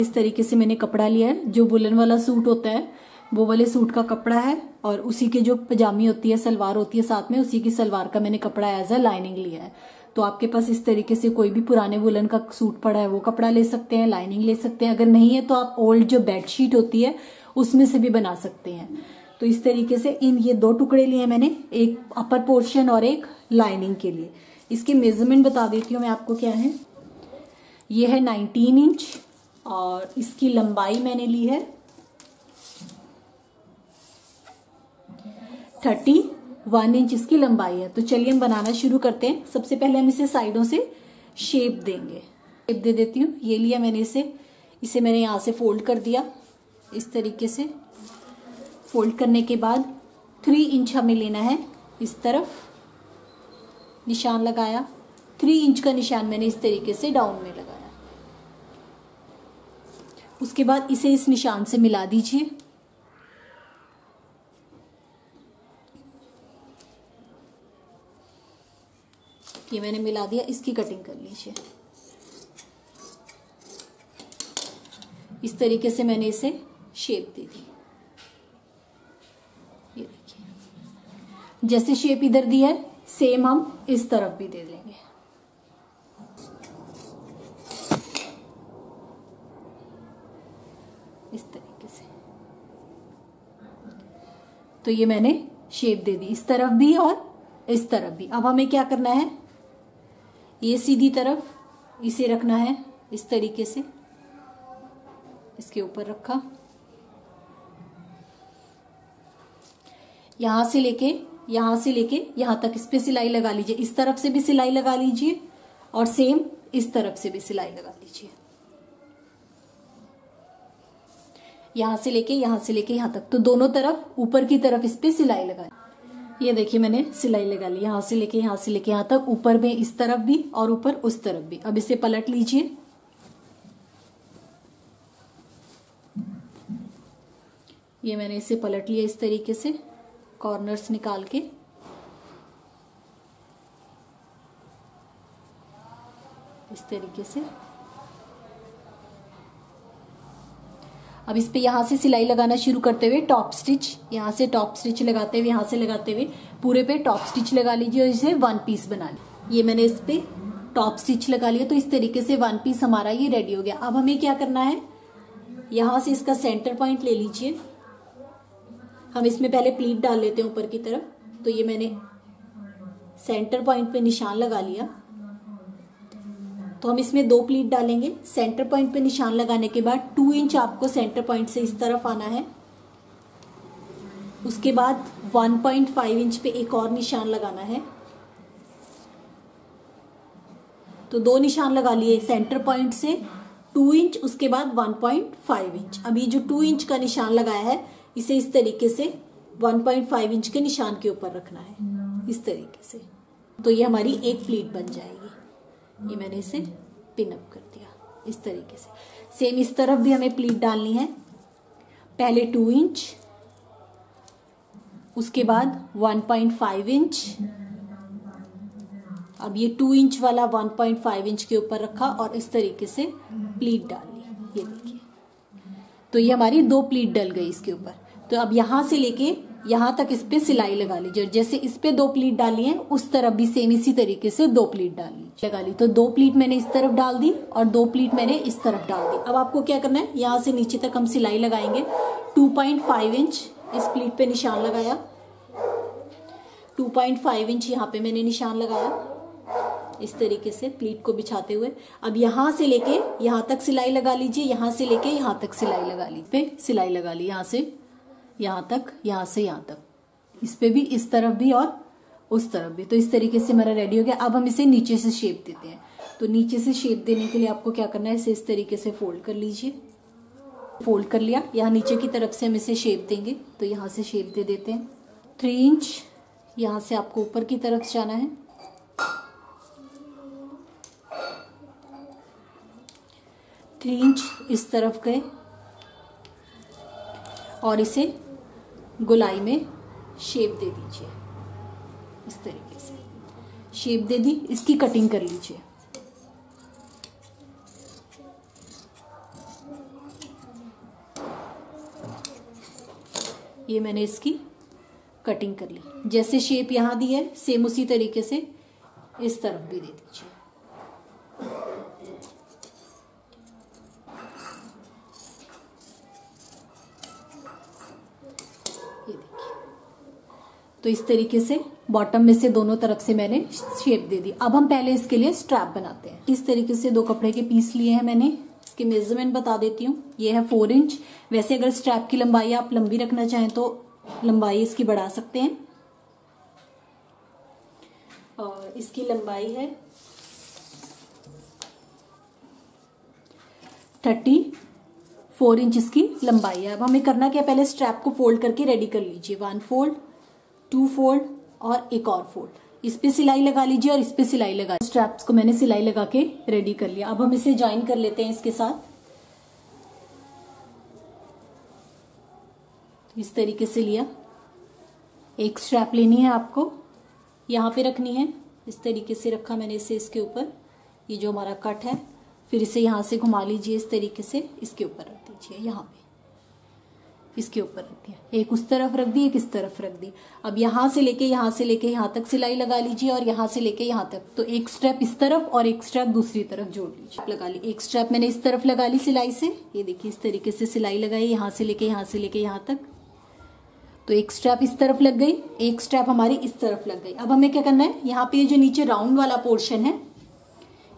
इस तरीके से मैंने कपड़ा लिया है, जो वुलन वाला सूट होता है वो वाले सूट का कपड़ा है, और उसी के जो पजामी होती है, सलवार होती है साथ में, उसी की सलवार का मैंने कपड़ा एज अ लाइनिंग लिया है। तो आपके पास इस तरीके से कोई भी पुराने वुलन का सूट पड़ा है वो कपड़ा ले सकते हैं, लाइनिंग ले सकते हैं। अगर नहीं है तो आप ओल्ड जो बेडशीट होती है उसमें से भी बना सकते हैं। तो इस तरीके से ये 2 टुकड़े लिए मैंने, एक अपर पोर्शन और एक लाइनिंग के लिए। इसके मेजरमेंट बता देती हूँ मैं आपको क्या है। ये है 19 इंच और इसकी लंबाई मैंने ली है 31 इंच इसकी लंबाई है। तो चलिए हम बनाना शुरू करते हैं। सबसे पहले हम इसे साइडों से शेप देंगे। शेप दे देती हूँ। ये लिया मैंने इसे मैंने यहाँ से फोल्ड कर दिया इस तरीके से। फोल्ड करने के बाद 3 इंच हमें लेना है, इस तरफ निशान लगाया। 3 इंच का निशान मैंने इस तरीके से डाउन में लगाया। उसके बाद इसे इस निशान से मिला दीजिए। ये मैंने मिला दिया, इसकी कटिंग कर लीजिए। इस तरीके से मैंने इसे शेप दे दी। ये देखिए, जैसे शेप इधर दी है सेम हम इस तरफ भी दे देंगे। इस तरीके से। तो ये मैंने शेप दे दी इस तरफ भी और इस तरफ भी। अब हमें क्या करना है, ये सीधी तरफ इसे रखना है इस तरीके से, इसके ऊपर रखा। यहां से लेके यहां तक इस पे सिलाई लगा लीजिए। इस तरफ से भी सिलाई लगा लीजिए और सेम इस तरफ से भी सिलाई लगा लीजिए। यहां से लेके यहां तक, तो दोनों तरफ ऊपर की तरफ इस पे सिलाई लगा। ये देखिए मैंने सिलाई लगा ली, यहां से लेके यहां तक, ऊपर में इस तरफ भी और ऊपर उस तरफ भी। अब इसे पलट लीजिए। ये मैंने इसे पलट लिया इस तरीके से, कॉर्नर्स निकाल के। इस तरीके से। अब इस पे यहां से सिलाई लगाना शुरू करते हुए टॉप स्टिच, यहां से टॉप स्टिच लगाते हुए, यहां से लगाते हुए पूरे पे टॉप स्टिच लगा लीजिए और इसे 1 पीस बना लीजिए। ये मैंने इस पे टॉप स्टिच लगा लिया। तो इस तरीके से 1 पीस हमारा ये रेडी हो गया। अब हमें क्या करना है, यहां से इसका सेंटर पॉइंट ले लीजिए। हम इसमें पहले प्लीट डाल लेते हैं ऊपर की तरफ। तो ये मैंने सेंटर पॉइंट पे निशान लगा लिया। तो हम इसमें 2 प्लीट डालेंगे। सेंटर पॉइंट पे निशान लगाने के बाद 2 इंच आपको सेंटर पॉइंट से इस तरफ आना है। उसके बाद 1.5 इंच पे एक और निशान लगाना है। तो 2 निशान लगा लिए सेंटर पॉइंट से, 2 इंच, उसके बाद 1.5 इंच। अभी जो 2 इंच का निशान लगाया है इसे इस तरीके से 1.5 इंच के निशान के ऊपर रखना है इस तरीके से। तो ये हमारी एक प्लीट बन जाएगी। ये मैंने इसे पिन अप कर दिया इस तरीके से। सेम इस तरफ भी हमें प्लीट डालनी है। पहले 2 इंच, उसके बाद 1.5 इंच। अब ये 2 इंच वाला 1.5 इंच के ऊपर रखा और इस तरीके से प्लीट डाल ली। ये देखिए, तो ये हमारी 2 प्लीट डल गई इसके ऊपर। तो अब यहां से लेके यहां तक इस पे सिलाई लगा लीजिए। जैसे इस पे 2 प्लीट डाली है उस तरफ भी सेम इसी तरीके से 2 प्लीट लगा ली। तो 2 प्लीट मैंने इस तरफ डाल दी और 2 प्लीट मैंने इस तरफ डाल दी। अब आपको क्या करना है, यहां से नीचे तक हम सिलाई लगाएंगे। 2.5 इंच इस प्लीट पे निशान लगाया, 2.5 इंच यहाँ पे मैंने निशान लगाया इस तरीके से प्लीट को बिछाते हुए। अब यहां से लेके यहां तक सिलाई लगा लीजिए, यहां से लेके यहां तक सिलाई लगा ली। पे सिलाई लगा ली यहां से यहां तक, यहां से यहां तक, इस पे भी, इस तरफ भी और उस तरफ भी। तो इस तरीके से मेरा रेडी हो गया। अब हम इसे नीचे से शेप देते हैं। तो नीचे से शेप देने के लिए आपको क्या करना है, इसे इस तरीके से फोल्ड कर लीजिए। फोल्ड कर लिया, यहाँ नीचे की तरफ से हम इसे शेप देंगे। तो यहाँ से शेप दे देते हैं। 3 इंच यहाँ से आपको ऊपर की तरफ जाना है। थ्री इंच इस तरफ गए और इसे गोलाई में शेप दे दीजिए। इस तरीके से शेप दे दी, इसकी कटिंग कर लीजिए। ये मैंने इसकी कटिंग कर ली। जैसे शेप यहाँ दी है सेम उसी तरीके से इस तरफ भी दे दीजिए। ये देखिए, तो इस तरीके से बॉटम में से दोनों तरफ से मैंने शेप दे दी। अब हम पहले इसके लिए स्ट्रैप बनाते हैं। इस तरीके से 2 कपड़े के पीस लिए हैं मैंने। इसके मेजरमेंट बता देती हूँ। ये है 4 इंच। वैसे अगर स्ट्रैप की लंबाई आप लंबी रखना चाहें तो लंबाई इसकी बढ़ा सकते हैं, और इसकी लंबाई है 34 इंच इसकी लंबाई है। अब हमें करना क्या, पहले स्ट्रैप को फोल्ड करके रेडी कर लीजिए। 1 फोल्ड, 2 फोल्ड और एक और फोल्ड। इस पे सिलाई लगा लीजिए और इस पे सिलाई लगा। स्ट्रैप्स को मैंने सिलाई लगा के रेडी कर लिया। अब हम इसे ज्वाइन कर लेते हैं इसके साथ। इस तरीके से लिया। एक स्ट्रैप लेनी है आपको, यहाँ पे रखनी है। इस तरीके से रखा मैंने इसे इसके ऊपर, ये जो हमारा कट है। फिर इसे यहाँ से घुमा लीजिए इस तरीके से, इसके ऊपर रख दीजिए। यहाँ पे इसके ऊपर रख दिया। एक उस तरफ रख दी, एक इस तरफ रख दी। अब यहाँ से लेके यहाँ तक सिलाई लगा लीजिए और यहाँ से लेके यहाँ तक। तो एक स्टेप इस तरफ और एक स्टेप दूसरी तरफ जोड़ लीजिए, लगा ली। एक स्टेप मैंने इस तरफ लगा ली सिलाई से। ये देखिए इस तरीके से सिलाई लगाई, यहाँ से लेके यहाँ तक। तो एक स्टेप इस तरफ लग गई, एक स्टेप हमारी इस तरफ लग गई। अब हमें क्या करना है, यहाँ पे जो नीचे राउंड वाला पोर्शन है,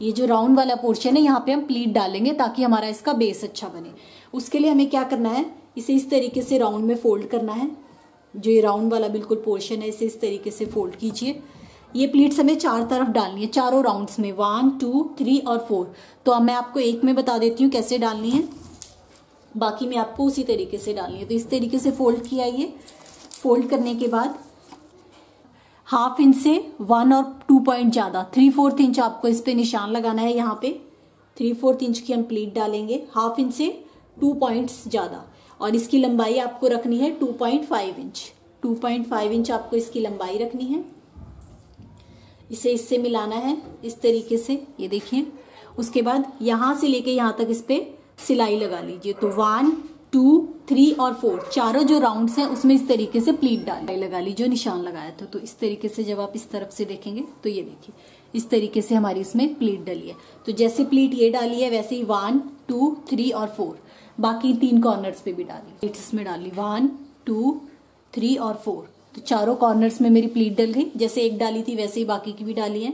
ये जो राउंड वाला पोर्शन है, यहाँ पे हम प्लीट डालेंगे ताकि हमारा इसका बेस अच्छा बने। उसके लिए हमें क्या करना है, इसे इस तरीके से राउंड में फोल्ड करना है। जो ये राउंड वाला बिल्कुल पोर्शन है, इसे इस तरीके से फोल्ड कीजिए। ये प्लीट्स हमें 4 तरफ डालनी है, चारों राउंड्स में, 1, 2, 3 और 4। तो अब मैं आपको एक में बता देती हूँ कैसे डालनी है, बाकी में आपको उसी तरीके से डालनी है। तो इस तरीके से फोल्ड किया। ये फोल्ड करने के बाद 1/2 इंच से 1 और 2 पॉइंट ज्यादा 3/4 इंच आपको इस पे निशान लगाना है। यहाँ पे 3/4 इंच की हम प्लीट डालेंगे, 1/2 इंच से 2 पॉइंट्स ज्यादा। और इसकी लंबाई आपको रखनी है 2.5 इंच। 2.5 इंच आपको इसकी लंबाई रखनी है। इसे इससे मिलाना है इस तरीके से, ये देखिए। उसके बाद यहां से लेके यहां तक इस पे सिलाई लगा लीजिए। तो 1, 2, 3 और 4 चारों जो राउंड्स हैं उसमें इस तरीके से प्लीट लगा लीजिए, निशान लगाया था। तो इस तरीके से जब आप इस तरफ से देखेंगे तो ये देखिए इस तरीके से हमारी इसमें प्लीट डली है। तो जैसे प्लीट ये डाली है वैसे ही 1, 2, 3 और 4 बाकी 3 कॉर्नर्स पे भी डाली, प्लीट्स इसमें डाली 1, 2, 3 और 4। तो चारों कॉर्नर्स में मेरी प्लीट डल गई। जैसे एक डाली थी वैसे ही बाकी की भी डाली है।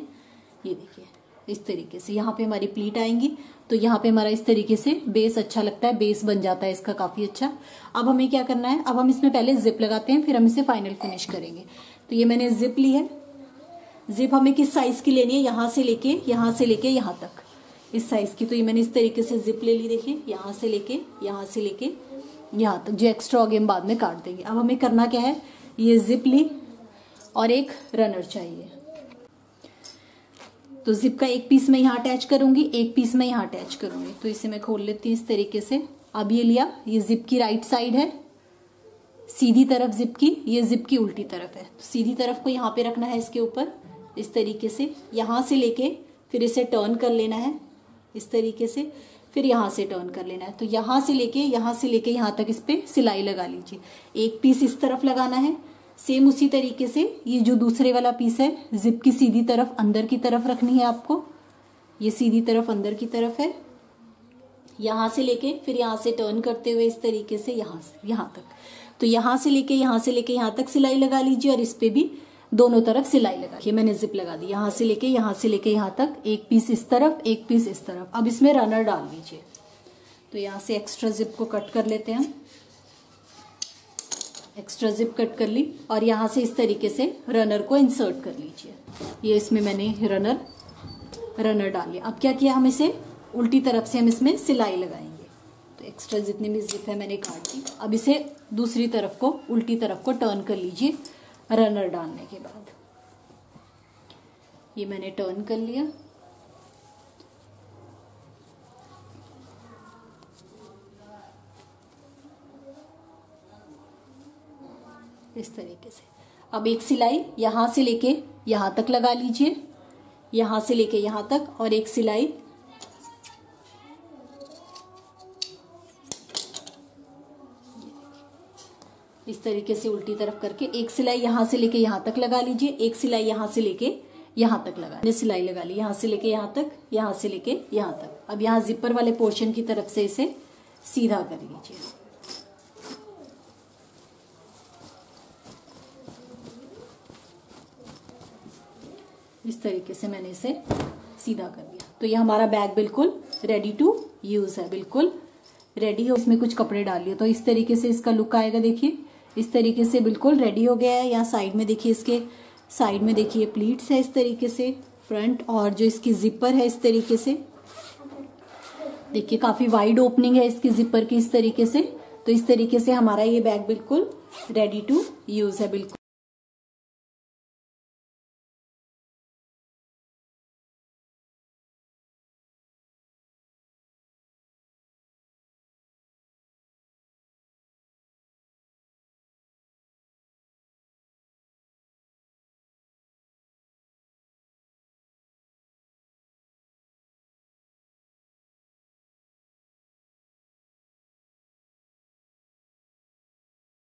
ये देखिए इस तरीके से यहाँ पे हमारी प्लीट आएंगी। तो यहाँ पे हमारा इस तरीके से बेस अच्छा लगता है, बेस बन जाता है इसका काफी अच्छा। अब हमें क्या करना है, अब हम इसमें पहले जिप लगाते हैं, फिर हम इसे फाइनल फिनिश करेंगे। तो ये मैंने जिप ली है। जिप हमें किस साइज की लेनी है, यहाँ से लेके यहाँ तक, इस साइज की। तो ये मैंने इस तरीके से जिप ले ली। देखिए यहाँ से लेके यहाँ तक, जो एक्स्ट्रा हो गए हम बाद में काट देंगे। अब हमें करना क्या है, ये जिप ली और एक रनर चाहिए। तो जिप का एक पीस मैं यहाँ अटैच करूंगी, एक पीस मैं यहाँ अटैच करूंगी। तो इसे मैं खोल लेती हूँ इस तरीके से। अब ये लिया, ये जिप की राइट साइड है, सीधी तरफ जिप की, ये जिप की उल्टी तरफ है। तो सीधी तरफ को यहाँ पे रखना है इसके ऊपर इस तरीके से। यहाँ से लेके फिर इसे टर्न कर लेना है इस तरीके से, फिर यहाँ से टर्न कर लेना है। तो यहाँ से लेके यहाँ तक इस पे सिलाई लगा लीजिए। एक पीस इस तरफ लगाना है, सेम उसी तरीके से ये जो दूसरे वाला पीस है जिप की सीधी तरफ अंदर की तरफ रखनी है आपको। ये सीधी तरफ अंदर की तरफ है। यहाँ से लेके फिर यहाँ से टर्न करते हुए इस तरीके से यहाँ तक। तो यहाँ से लेके यहाँ तक सिलाई लगा लीजिए और इस पे भी दोनों तरफ सिलाई लगा। ये मैंने जिप लगा दी। यहाँ से लेके यहाँ तक, एक पीस इस तरफ, एक पीस इस तरफ। अब इसमें रनर डाल दीजिए। तो यहाँ से एक्स्ट्रा जिप को कट कर लेते हैं हम। एक्स्ट्रा जिप कट कर ली और यहाँ से इस तरीके से रनर को इंसर्ट कर लीजिए। ये इसमें मैंने रनर डाल लिया। अब क्या किया, हम इसे उल्टी तरफ से हम इसमें सिलाई लगाएंगे। तो एक्स्ट्रा जितनी भी जिप है मैंने काट दी। अब इसे दूसरी तरफ को, उल्टी तरफ को टर्न कर लीजिए रनर डालने के बाद। ये मैंने टर्न कर लिया। इस तरीके से। अब एक सिलाई यहां से लेके यहां तक लगा लीजिए, यहां से लेके यहां तक, और एक सिलाई इस तरीके से उल्टी तरफ करके एक सिलाई यहां से लेके यहां तक लगा लीजिए, एक सिलाई यहां से लेके यहां तक लगा, सिलाई लगा ली यहां से लेके यहां तक, यहां से लेके यहां तक। अब यहां जिपर वाले पोर्शन की तरफ से इसे सीधा कर लीजिए। इस तरीके से मैंने इसे सीधा कर दिया। तो ये हमारा बैग बिल्कुल रेडी टू यूज है, बिल्कुल रेडी हो। इसमें कुछ कपड़े डालिए तो इस तरीके से इसका लुक आएगा। देखिए इस तरीके से बिल्कुल रेडी हो गया है। यहाँ साइड में देखिए, इसके साइड में देखिए प्लीट्स है इस तरीके से, फ्रंट और जो इसकी जिपर है इस तरीके से देखिए, काफी वाइड ओपनिंग है इसकी जिपर की इस तरीके से। तो इस तरीके से हमारा ये बैग बिल्कुल रेडी टू यूज है, बिल्कुल।